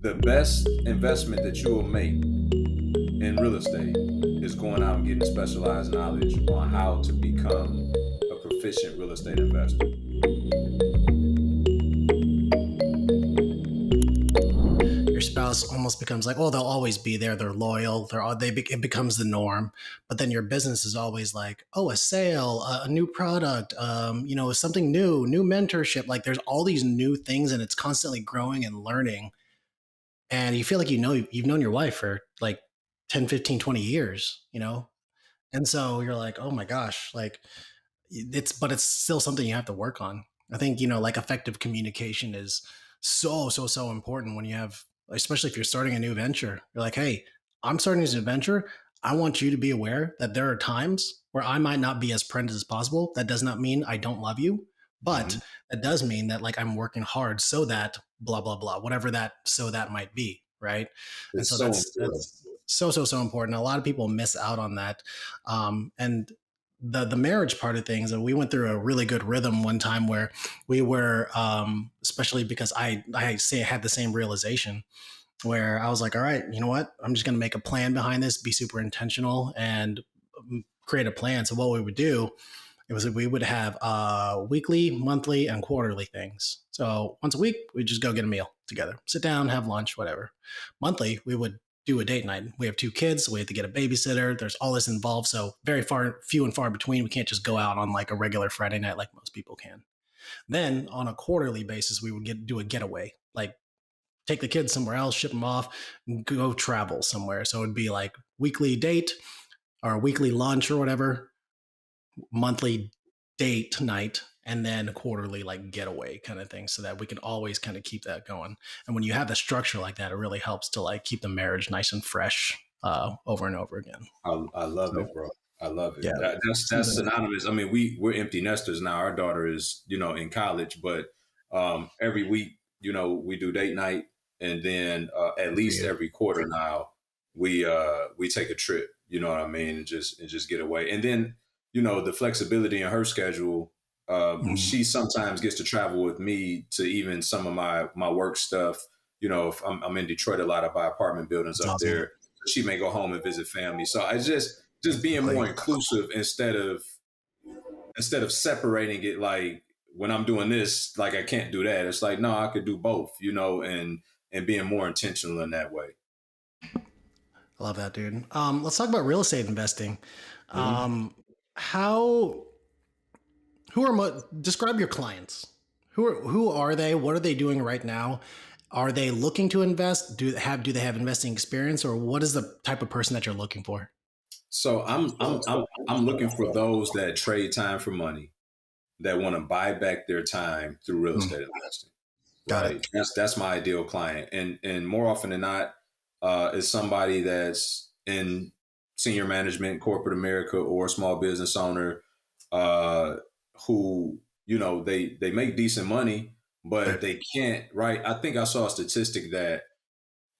The best investment that you will make in real estate is going out and getting specialized knowledge on how to become a proficient real estate investor. Your spouse almost becomes like, oh, they'll always be there. They're loyal. It becomes the norm. But then your business is always like, oh, a sale, a new product, something new mentorship. Like there's all these new things, and it's constantly growing and learning. And you feel like you've known your wife for like 10, 15, 20 years, And so you're like, oh my gosh, like but it's still something you have to work on. I think, like effective communication is so important when you have, especially if you're starting a new venture. You're like, hey, I'm starting this new venture. I want you to be aware that there are times where I might not be as present as possible. That does not mean I don't love you, but that does mean that like I'm working hard so that blah, blah, blah, whatever that might be. Right. And It's so so that's important. so important. A lot of people miss out on that. And the marriage part of things, and we went through a really good rhythm one time where we were, especially because I had the same realization where I was like, all right, you know what? I'm just going to make a plan behind this, be super intentional, and create a plan. So what we would do, it was we would have weekly, monthly, and quarterly things. So once a week, we'd just go get a meal together, sit down, have lunch, whatever. Monthly, we would do a date night. We have 2 kids, so we have to get a babysitter. There's all this involved, so few and far between. We can't just go out on like a regular Friday night like most people can. Then on a quarterly basis, we would do a getaway, like take the kids somewhere else, ship them off, and go travel somewhere. So it'd be like weekly date or weekly lunch or whatever, monthly date night, and then a quarterly like getaway kind of thing, so that we can always kind of keep that going. And when you have the structure like that, it really helps to like keep the marriage nice and fresh over and over again. I love So it, bro. I love it. yeah, That's synonymous. I mean, we're empty nesters now. Our daughter is, in college, but every week, we do date night, and then at least every quarter now, we take a trip. You know what I mean, and just get away. And then, the flexibility in her schedule. She sometimes gets to travel with me to even some of my work stuff. If I'm in Detroit a lot, I buy apartment buildings it's up awesome. there. She may go home and visit family. So I just being more inclusive instead of separating it, like when I'm doing this, like I can't do that. It's like, no, I could do both, and being more intentional in that way. I love that, dude. Let's talk about real estate investing. Mhm. How describe your clients? Who are they? What are they doing right now? Are they looking to invest? Do they have investing experience, or what is the type of person that you're looking for? So I'm looking for those that trade time for money, that want to buy back their time through real Hmm, estate investing. got Right. it. That's my ideal client. And more often than not, is somebody that's in senior management, corporate America, or small business owner, uh, who, they make decent money, but Right. they can't, right? I think I saw a statistic that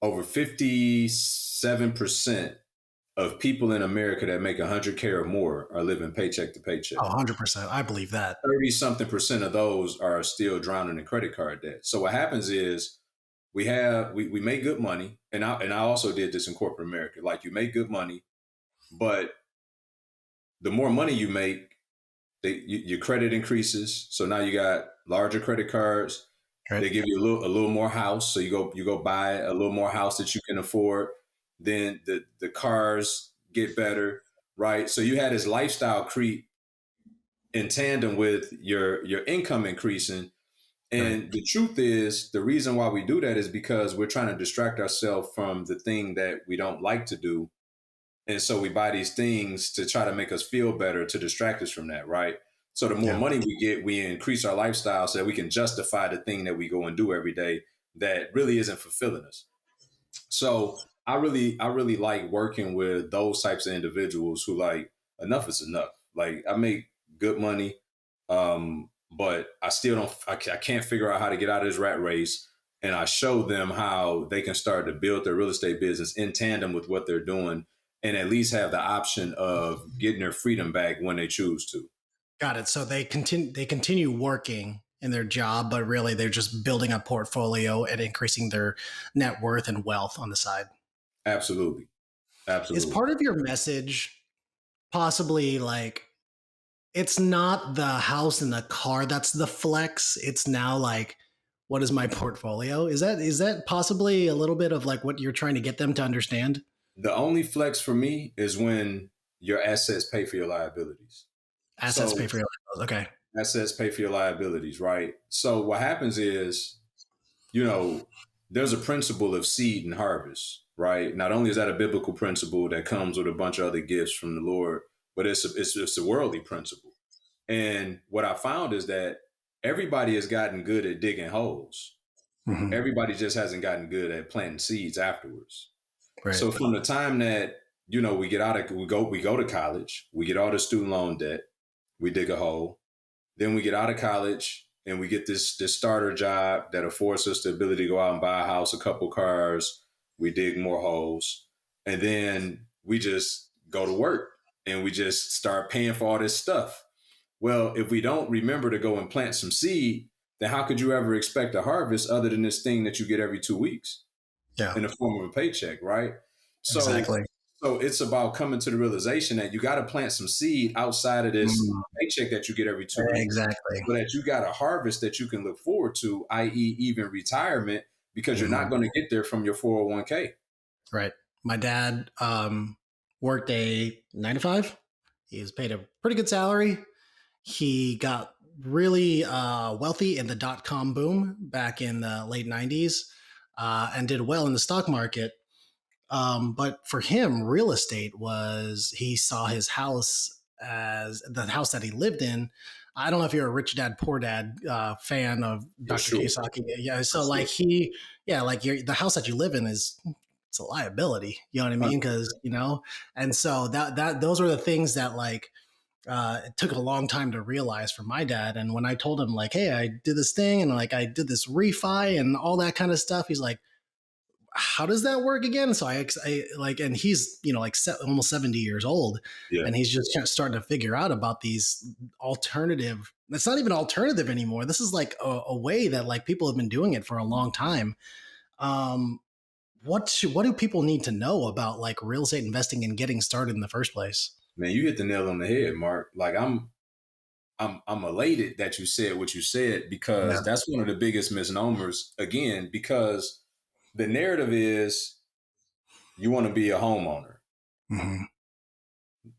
over 57% of people in America that make 100K or more are living paycheck to paycheck. Oh, 100%. I believe that. 30 something percent of those are still drowning in credit card debt. So what happens is we make good money, and I also did this in corporate America. Like, you make good money, but the more money you make, your credit increases. So now you got larger credit cards. Right. They give you a little more house. So you go buy a little more house that you can afford. Then the cars get better, right? So you had this lifestyle creep in tandem with your income increasing. Right. And the truth is, the reason why we do that is because we're trying to distract ourselves from the thing that we don't like to do. And so we buy these things to try to make us feel better, to distract us from that, right? So the more Yeah. money we get, we increase our lifestyle so that we can justify the thing that we go and do every day that really isn't fulfilling us. So I really like working with those types of individuals who, like, enough is enough. Like, I make good money, but I still don't. I can't figure out how to get out of this rat race. And I show them how they can start to build their real estate business in tandem with what they're doing, and at least have the option of getting their freedom back when they choose to. Got it. So they continue working in their job, but really they're just building a portfolio and increasing their net worth and wealth on the side. Absolutely. Is Absolutely. part of your message possibly like it's not the house and the car that's the flex? It's now like, what is my portfolio? Is that possibly a little bit of like what you're trying to get them to understand? The only flex for me is when your assets pay for your liabilities. Assets So pay for your life. Okay. assets pay for your liabilities, right? So what happens is, you know, there's a principle of seed and harvest, right? Not only is that a biblical principle that comes with a bunch of other gifts from the Lord, but it's a worldly principle. And what I found is that everybody has gotten good at digging holes. Hmm. Everybody just hasn't gotten good at planting seeds afterwards. Right. So from the time that we go to college, we get all the student loan debt, we dig a hole. Then we get out of college and we get this starter job that affords us the ability to go out and buy a house, a couple cars. We dig more holes, and then we just go to work and we just start paying for all this stuff. Well, if we don't remember to go and plant some seed, then how could you ever expect a harvest other than this thing that you get every 2 weeks Yeah. in the form of a paycheck, right? So, Exactly. so it's about coming to the realization that you got to plant some seed outside of this Mm, paycheck that you get every 2 weeks, exactly. so that you got a harvest that you can look forward to, i.e., even retirement, because you're Hmm. not going to get there from your 401k. Right. My dad worked a 9 to 5. He was paid a pretty good salary. He got really wealthy in the dot-com boom back in the late 90s and did well in the stock market. But for him, real estate was, he saw his house as the house that he lived in. I don't know if you're a Rich Dad Poor Dad fan of For Dr. sure. Kiyosaki. Yeah, For so sure. like like the house that you live in is, it's a liability. You know what I mean? Because and so that those were the things that like it took a long time to realize for my dad. And when I told him like, hey, I did this thing and like I did this refi and all that kind of stuff, he's like, how does that work again? So I like, and he's, like almost 70 years old, Yeah. and he's just kind of starting to figure out about these alternative. It's not even alternative anymore. This is like a way that like people have been doing it for a long time. Um, what do people need to know about like real estate investing and getting started in the first place? Man, you hit the nail on the head, Mark. Like I'm elated that you said what you said, Yeah. because that's one of the biggest misnomers. Again, because the narrative is you want to be a homeowner Hmm.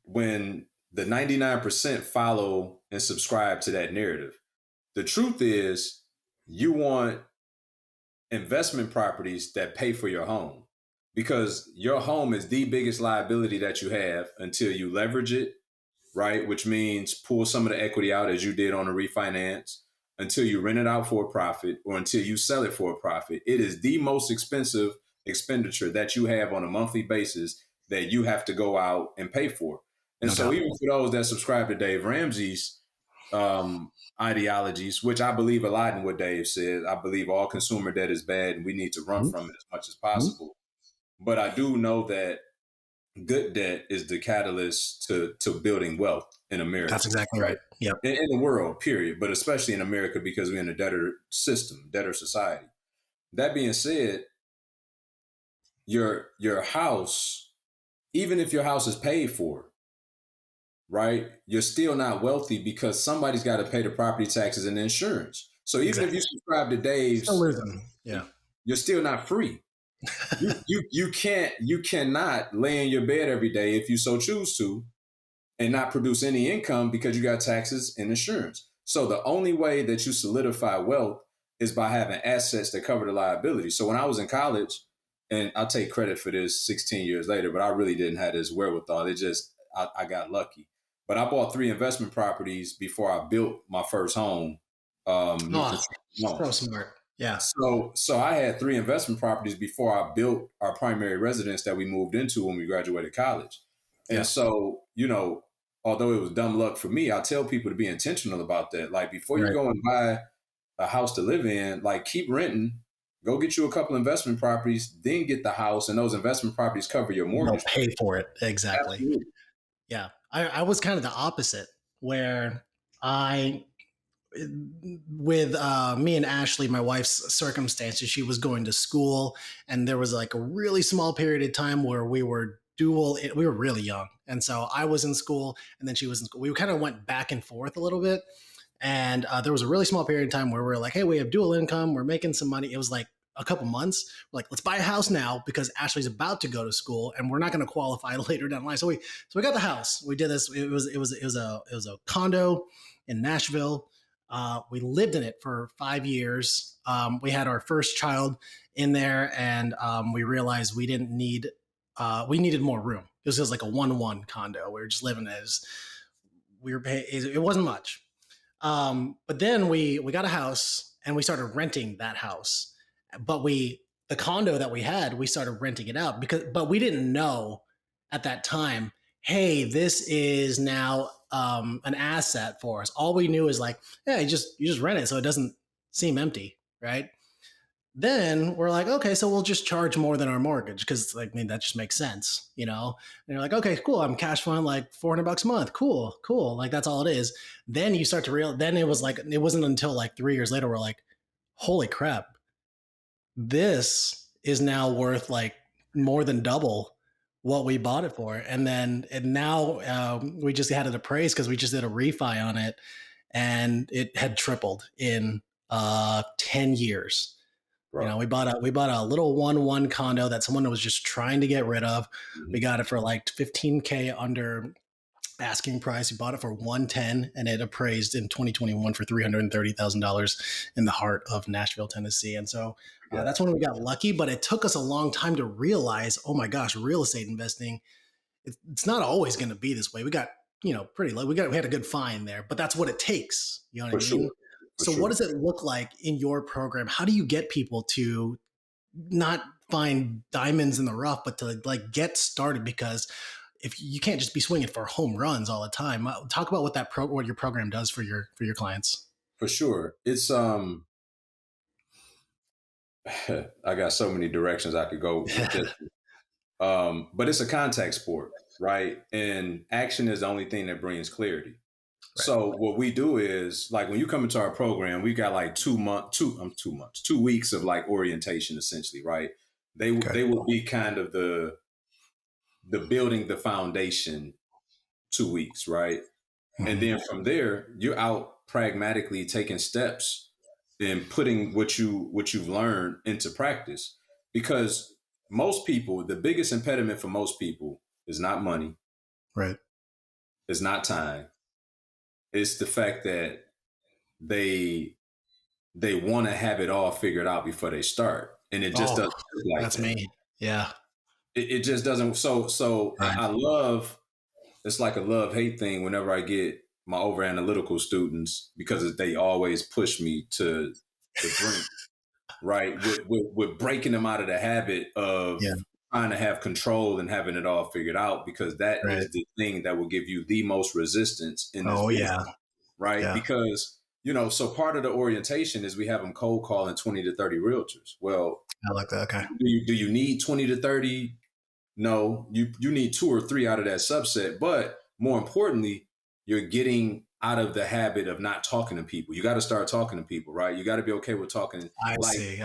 when the 99% follow and subscribe to that narrative. The truth is you want investment properties that pay for your home, because your home is the biggest liability that you have until you leverage it, right? Which means pull some of the equity out as you did on a refinance, until you rent it out for a profit or until you sell it for a profit. It is the most expensive expenditure that you have on a monthly basis that you have to go out and pay for. And No so doubt. even for those that subscribe to Dave Ramsey's ideologies, which I believe a lot in what Dave says, I believe all consumer debt is bad and we need to run from it as much as Mhm. possible. But I do know that good debt is the catalyst to building wealth in That's America, exactly right? right. Yep. In the world, period, but especially in America because we're in a debtor system, debtor society. That being said, your house, even if your house is paid for, right, you're still not wealthy because somebody's got to pay the property taxes and the insurance. So even if Exactly. you subscribe to Still Dave's, losing. Yeah. you're still not free. You cannot lay in your bed every day if you so choose to and not produce any income because you got taxes and insurance. So the only way that you solidify wealth is by having assets that cover the liability. So when I was in college, and I'll take credit for this 16 years later, but I really didn't have this wherewithal. It just, I got lucky. But I bought 3 investment properties before I built my first home, new Oh, construction home. so smart. Yeah. So I had 3 investment properties before I built our primary residence that we moved into when we graduated college. And Yeah. so, although it was dumb luck for me, I tell people to be intentional about that. Like before you Right. go and buy a house to live in, like keep renting, go get you a couple investment properties, then get the house, and those investment properties cover your They'll mortgage. pay for it. Exactly. Absolutely. Yeah. I was kind of the opposite where I with me and Ashley, my wife's circumstances, she was going to school, and there was like a really small period of time where we were we were really young. And so I was in school and then she was in school. We kind of went back and forth a little bit. And there was a really small period of time where we were like, hey, we have dual income. We're making some money. It was like a couple months. We're like, let's buy a house now because Ashley's about to go to school and we're not going to qualify later down the line. So we got the house. We did this. It was a condo in Nashville. We lived in it for 5 years. We had our first child in there, and we realized we didn't need. We needed more room. This was like a 1-1 condo. We were just living as we were paying. It wasn't much. But then we got a house and we started renting that house. But the condo that we had, we started renting it out but we didn't know at that time, hey, this is now an asset for us. All we knew is like, yeah, you just rent it so it doesn't seem empty, right? Then we're like, okay, so we'll just charge more than our mortgage because, like, I mean, that just makes sense, you know? And you're like, okay, cool. I'm cash flowing like $400 a month. Cool. Like, that's all it is. Then you start to realize, then it was like, it wasn't until like 3 years later, we're like, holy crap, this is now worth like more than double what we bought it for. And now we just had it appraised because we just did a refi on it and it had tripled in 10 years. You know, we bought a little 1-1 condo that someone was just trying to get rid of. Mm-hmm. We got it for like $15K under asking price. We bought it for $110 and it appraised in 2021 for $330,000 in the heart of Nashville, Tennessee. And so that's when we got lucky, but it took us a long time to realize, oh my gosh, real estate investing, it's not always going to be this way. We got, pretty low. We had a good find there, but that's what it takes. You know what I mean? Sure. So what does it look like in your program? How do you get people to not find diamonds in the rough, but to like get started? Because if you can't just be swinging for home runs all the time, talk about what your program does for your clients. For sure. It's, I got so many directions I could go with this. But it's a contact sport, right? And action is the only thing that brings clarity. Right. So what we do is, like, when you come into our program, we got like 2 weeks of like orientation, essentially, right? They will be kind of the building the foundation 2 weeks, right? Mm-hmm. And then from there, you're out pragmatically taking steps and putting what you've learned into practice. Because most people, the biggest impediment for most people is not money, right? It's not time. It's the fact that they want to have it all figured out before they start. And it just doesn't look like that's that. Me. Yeah. It just doesn't. So right. I love, it's like a love-hate thing whenever I get my over-analytical students, because they always push me to the brink, right? With breaking them out of the habit of trying to have control and having it all figured out, because that is the thing that will give you the most resistance in this business, right? Yeah. Because, so part of the orientation is we have them cold calling 20 to 30 realtors. Well, I like that. Okay. Do you need 20 to 30? No, you need 2 or 3 out of that subset. But more importantly, you're getting out of the habit of not talking to people. You got to start talking to people, right? You got to be okay with talking. I see.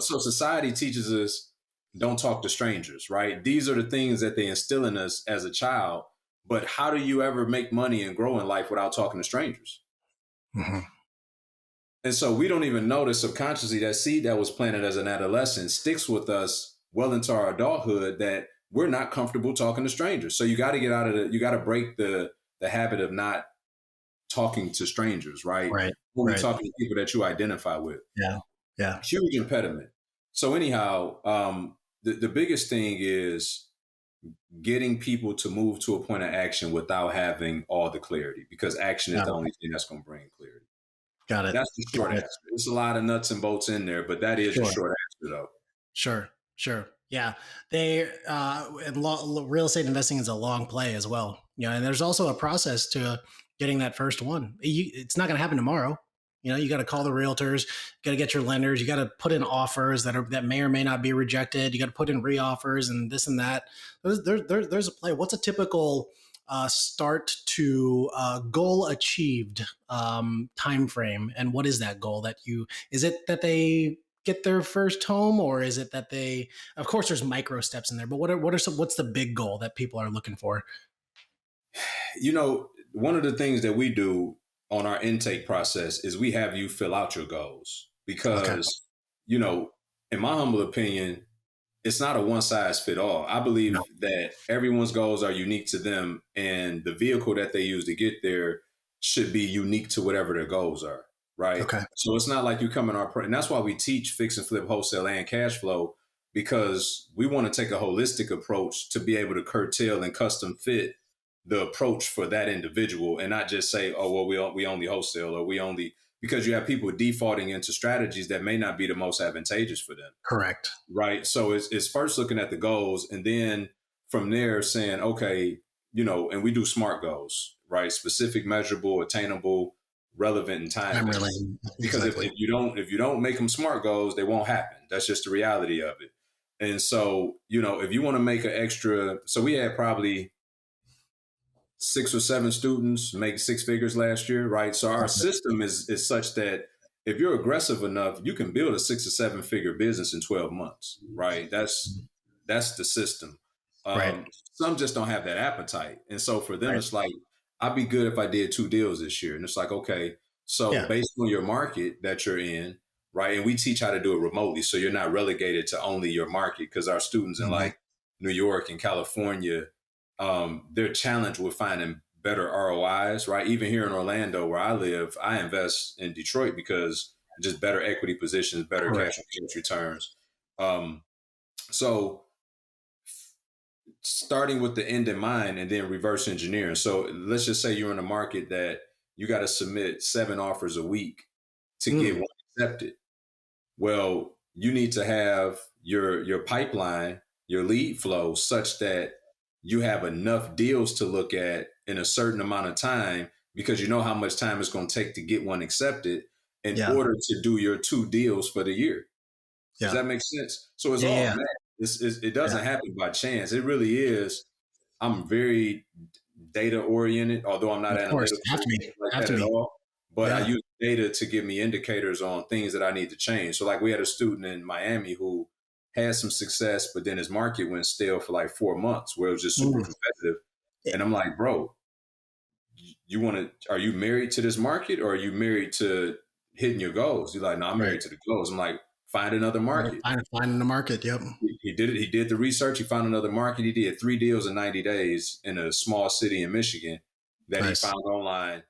So society teaches us, don't talk to strangers, right? These are the things that they instill in us as a child. But how do you ever make money and grow in life without talking to strangers? Mm-hmm. And so we don't even know that subconsciously that seed that was planted as an adolescent sticks with us well into our adulthood, that we're not comfortable talking to strangers. So you got to get out of you got to break the habit of not talking to strangers, right? Right. Only talking to people that you identify with. Yeah. Yeah. Huge impediment. So anyhow, the biggest thing is getting people to move to a point of action without having all the clarity, because action is the only thing that's going to bring clarity. Got it. That's the short answer. There's a lot of nuts and bolts in there, but that is the short answer, though. Sure. Yeah. Real estate investing is a long play as well. And there's also a process to getting that first one. It's not going to happen tomorrow. You got to call the realtors, you got to get your lenders, you got to put in offers that may or may not be rejected. You got to put in re-offers and this and that. There's a play. What's a typical start to goal achieved time frame? And what is that goal that you? Is it that they get their first home, or is it that they? Of course, there's micro steps in there, but what's the big goal that people are looking for? One of the things that we do on our intake process is we have you fill out your goals Okay. because, in my humble opinion, it's not a one size fit all. I No. believe that everyone's goals are unique to them, and the vehicle that they use to get there should be unique to whatever their goals are. Right. Okay. So it's not like you come in and that's why we teach fix and flip, wholesale, and cash flow, because we want to take a holistic approach to be able to curtail and custom fit the approach for that individual and not just say, oh, well, we only wholesale or we only, because you have people defaulting into strategies that may not be the most advantageous for them. Correct. Right. So it's first looking at the goals and then from there saying, okay, and we do SMART goals, right? Specific, measurable, attainable, relevant, and I'm timely. really Because exactly. if you don't make them SMART goals, they won't happen. That's just the reality of it. And so, if you want to make an extra, so we had probably 6 or 7 students make 6 figures last year, right? So our system is such that if you're aggressive enough, you can build a 6 or 7 figure business in 12 months, right? That's the system. Right. Some just don't have that appetite, and so for them, Right. it's like I'd be good if I did 2 deals this year, and it's like okay, so Yeah. based on your market that you're in, right? And we teach how to do it remotely, so you're not relegated to only your market because our students in Mhm. like New York and California, they're challenged with finding better ROIs, right? Even here in Orlando, where I live, I invest in Detroit because just better equity positions, better Correct. cash and cash returns. Um, so starting with the end in mind and then reverse engineering. So let's just say you're in a market that you got to submit 7 offers a week to get Mm. one accepted. Well, you need to have your pipeline, your lead flow such that you have enough deals to look at in a certain amount of time because you know how much time it's going to take to get one accepted in Yeah. order to do your 2 deals for the year. Does Yeah. that make sense? So it's Yeah. all Yeah. math. It Yeah. doesn't happen by chance. It really is. I'm very data oriented, although I'm not Of course. analytical Have to be. like Have that to at be. all. But I Yeah. use data to give me indicators on things that I need to change. So, like, we had a student in Miami who had some success, but then his market went stale for like 4 months, where it was just super Mm. competitive. Yeah. And I'm like, bro, you want to? Are you married to this market, or are you married to hitting your goals? He's like, no, I'm Right. married to the goals. I'm like, find another Right. market. Finding the market. Yep. He did it. He did the research. He found another market. He did 3 deals in 90 days in a small city in Michigan that he Nice. found online,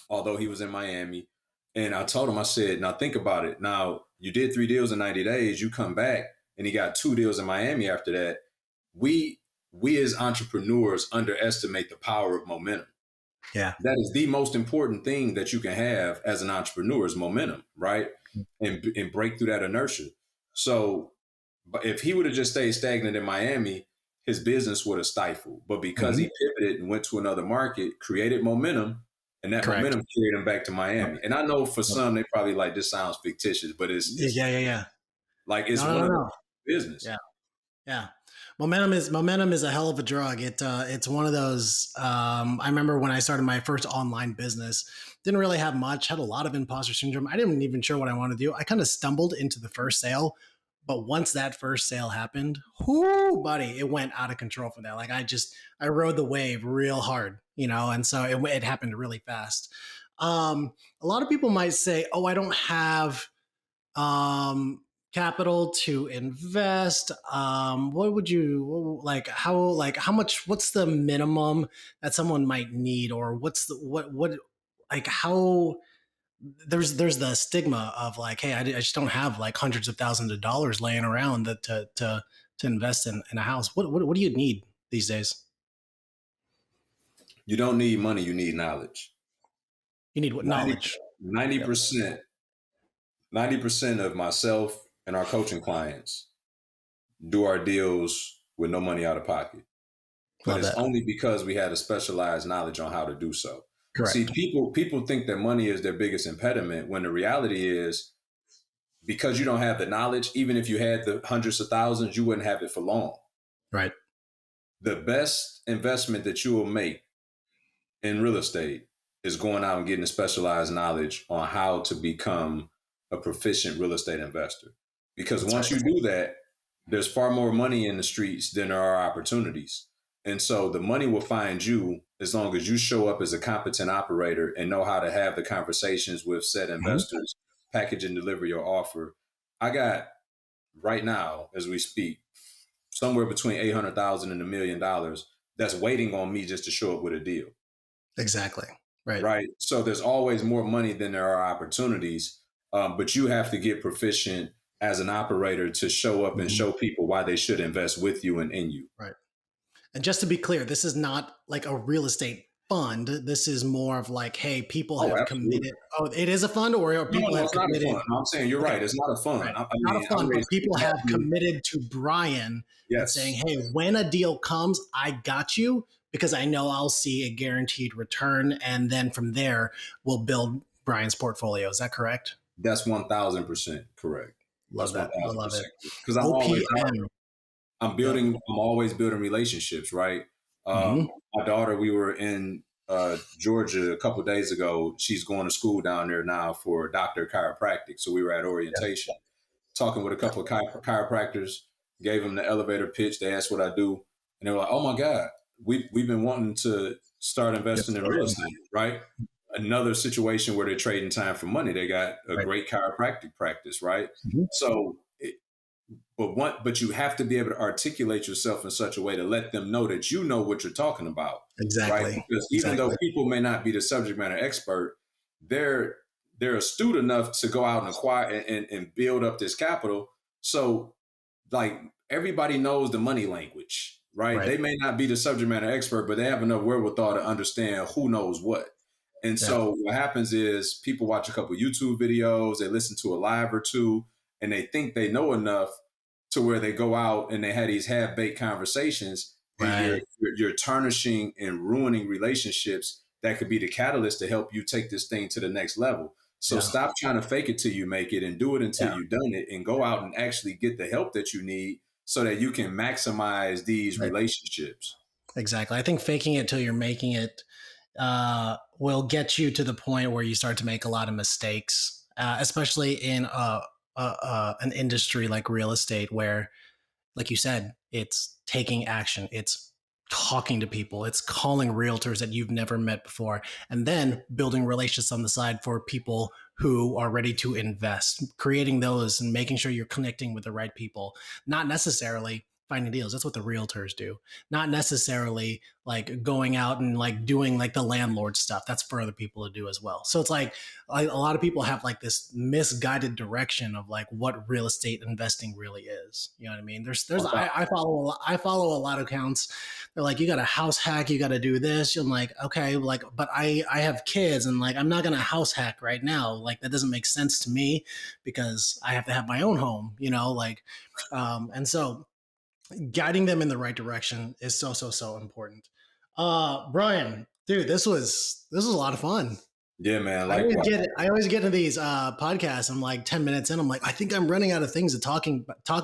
although he was in Miami. And I told him, I said, now think about it. Now, you did 3 deals in 90 days. You come back and he got 2 deals in Miami after that. We as entrepreneurs underestimate the power of momentum. Yeah. That is the most important thing that you can have as an entrepreneur is momentum, right? And break through that inertia. So, but if he would have just stayed stagnant in Miami, his business would have stifled. But because Hmm. he pivoted and went to another market, created momentum, and that Correct. momentum carried him back to Yep. Miami. And I know for Yep. some they probably like this sounds fictitious, but it's Yeah. Yeah. Yeah. like it's No. No. one No. of the No. business. Yeah. Yeah. Momentum is a hell of a drug. It's one of those. I remember when I started my first online business, didn't really have much, had a lot of imposter syndrome. I didn't even sure what I wanted to do. I kind of stumbled into the first sale, but once that first sale happened, whoo, buddy, it went out of control from there. Like I rode the wave real hard, and so it happened really fast. A lot of people might say, "Oh, I don't have um capital to invest." What would you how much, what's the minimum that someone might need, or what's the what like how there's the stigma of like, hey, I just don't have like hundreds of thousands of dollars laying around that to invest in a house. What do you need these days? You don't need money, you need knowledge. You need what? 90, Knowledge. Yep. 90%, 90% of myself and our coaching clients do our deals with no money out of pocket. But Love it's that. only because we had a specialized knowledge on how to do so. See, Correct. people think that money is their biggest impediment when the reality is because you don't have the knowledge, even if you had the hundreds of thousands, you wouldn't have it for long. Right. The best investment that you will make in real estate is going out and getting the specialized knowledge on how to become a proficient real estate investor. Because That's once right. you do that, there's far more money in the streets than there are opportunities. And so the money will find you as long as you show up as a competent operator and know how to have the conversations with said Mhm. investors, package and deliver your offer. I got right now, as we speak, somewhere between 800,000 and $1 million that's waiting on me just to show up with a deal. Exactly. Right. Right. So there's always more money than there are opportunities. But you have to get proficient as an operator to show up and Mhm. show people why they should invest with you and in you. Right. And just to be clear, this is not like a real estate fund. This is more of like, hey, people Oh, have absolutely. committed. Oh, it is a fund, or No, people no, have it's not a committed. fund. No, I'm saying you're Okay, right. It's not a fund. right. I Not a mean, I fund, but raised people have $8.5 million. committed to Brian and saying, Yes, hey, when a deal comes, I got you because I know I'll see a guaranteed return. And then from there, we'll build Brian's portfolio. Is that correct? that's 1,000% correct. Love That's that. I love it. 1,000% correct. Because OPM. Yep. I'm always building relationships, right? Hmm. My daughter, we were in Georgia a couple of days ago. She's going to school down there now for doctor of chiropractic. So we were at Yeah. orientation, talking with a couple of chiropractors, gave them the elevator pitch. They asked what I do. And they were like, oh my God, we've been wanting to start Get investing in real started. estate, right? Another situation where they're trading time for money. They got a Right. great chiropractic practice, right? Mhm. So but you have to be able to articulate yourself in such a way to let them know that you know what you're talking about, right? Exactly. Because even though Exactly. people may not be the subject matter expert, they're they're astute enough to go out and acquire and build up this capital. So like everybody knows the money language, right? Right. They may not be the subject matter expert, but they have enough wherewithal to understand who knows what. And Yeah. so what happens is people watch a couple YouTube videos, they listen to a live or two, and they think they know enough to where they go out and they have these half-baked conversations, and Right. you're tarnishing and ruining relationships that could be the catalyst to help you take this thing to the next level. So Yeah. stop trying to fake it till you make it and do it until Yeah. you've done it and go out and actually get the help that you need so that you can maximize these Right. relationships. Exactly. I think faking it till you're making it will get you to the point where you start to make a lot of mistakes, especially in an industry like real estate, where, like you said, it's taking action. It's talking to people. It's calling realtors that you've never met before, and then building relationships on the side for people who are ready to invest, creating those and making sure you're connecting with the right people, not necessarily finding deals. That's what the realtors do, not necessarily like going out and like doing like the landlord stuff. That's for other people to do as well. So it's like a lot of people have like this misguided direction of like what real estate investing really is. You know what I mean? I follow a lot of accounts. They're like, you got to house hack, you got to do this. I'm like, okay, like, but I have kids and like I'm not gonna house hack right now. Like that doesn't make sense to me because I have to have my own home. You know, like, and so guiding them in the right direction is so important. Brian, dude, this was a lot of fun. Yeah, man. Likewise. I always get into these podcasts. I'm like 10 minutes in. I'm like, I think I'm running out of things to talk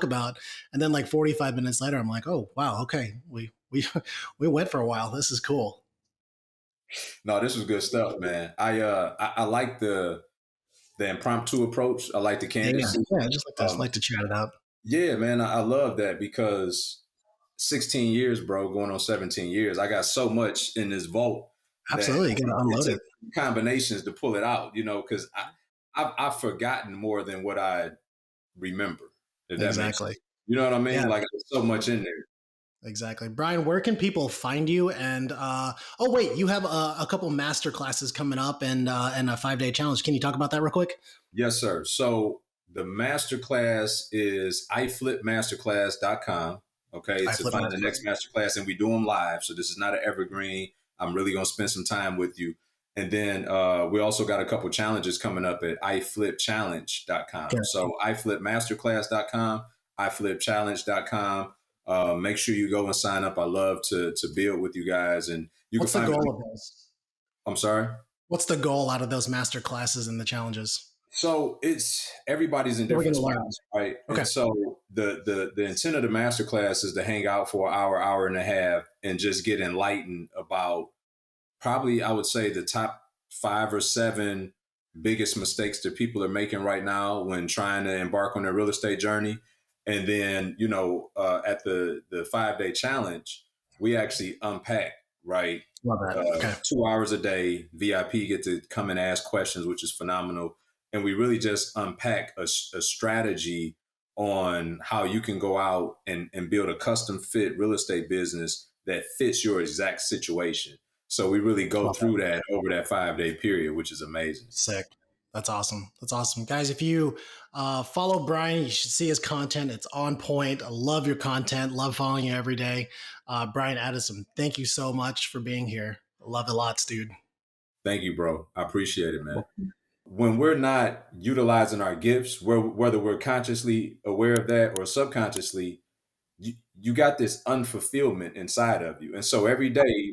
about. And then like 45 minutes later, I'm like, oh wow, okay, we went for a while. This is cool. No, this was good stuff, man. I like the impromptu approach. I like the Yeah, yeah, candidacy. yeah. I just like to chat it out. Yeah, man, I love that because 16 years, bro, going on 17 years. I got so much in this vault that Absolutely, you got to it unload took it. combinations to pull it out, because I've forgotten more than what I remember, if that makes sense. Exactly. You know what I Yeah, mean? Like there's so much in there. exactly. Brian, where can people find you? And oh wait, you have a couple master classes coming up and a 5-day challenge. Can you talk about that real quick? Yes, sir. So the masterclass is iflipmasterclass.com. Okay, I to flip find the masterclass. next masterclass, and we do them live. So this is not an evergreen. I'm really gonna spend some time with you. And then we also got a couple challenges coming up at iflipchallenge.com. Okay. So iflipmasterclass.com, iflipchallenge.com. Make sure you go and sign up. I love to build with you guys, and you can What's the find me. goal of those? I'm sorry. What's the goal out of those master classes and the challenges? So it's everybody's in What are we different going to learn? spots, right? And Okay. so the intent of the masterclass is to hang out for an hour, hour and a half, and just get enlightened about probably I would say the top 5 or 7 biggest mistakes that people are making right now when trying to embark on their real estate journey. And then, at the 5 day challenge, we actually unpack, right? Love that. Okay. 2 hours a day, VIP get to come and ask questions, which is phenomenal. And we really just unpack a strategy on how you can go out and build a custom fit real estate business that fits your exact situation. So we really go Love that. through that over that 5 day period, which is amazing. Sick. That's awesome. That's awesome. Guys, if you follow Brian, you should see his content. It's on point. I love your content. Love following you every day. Brian Addison, thank you so much for being here. I love it lots, dude. Thank you, bro. I appreciate it, man. When we're not utilizing our gifts, whether we're consciously aware of that or subconsciously, you got this unfulfillment inside of you. And so every day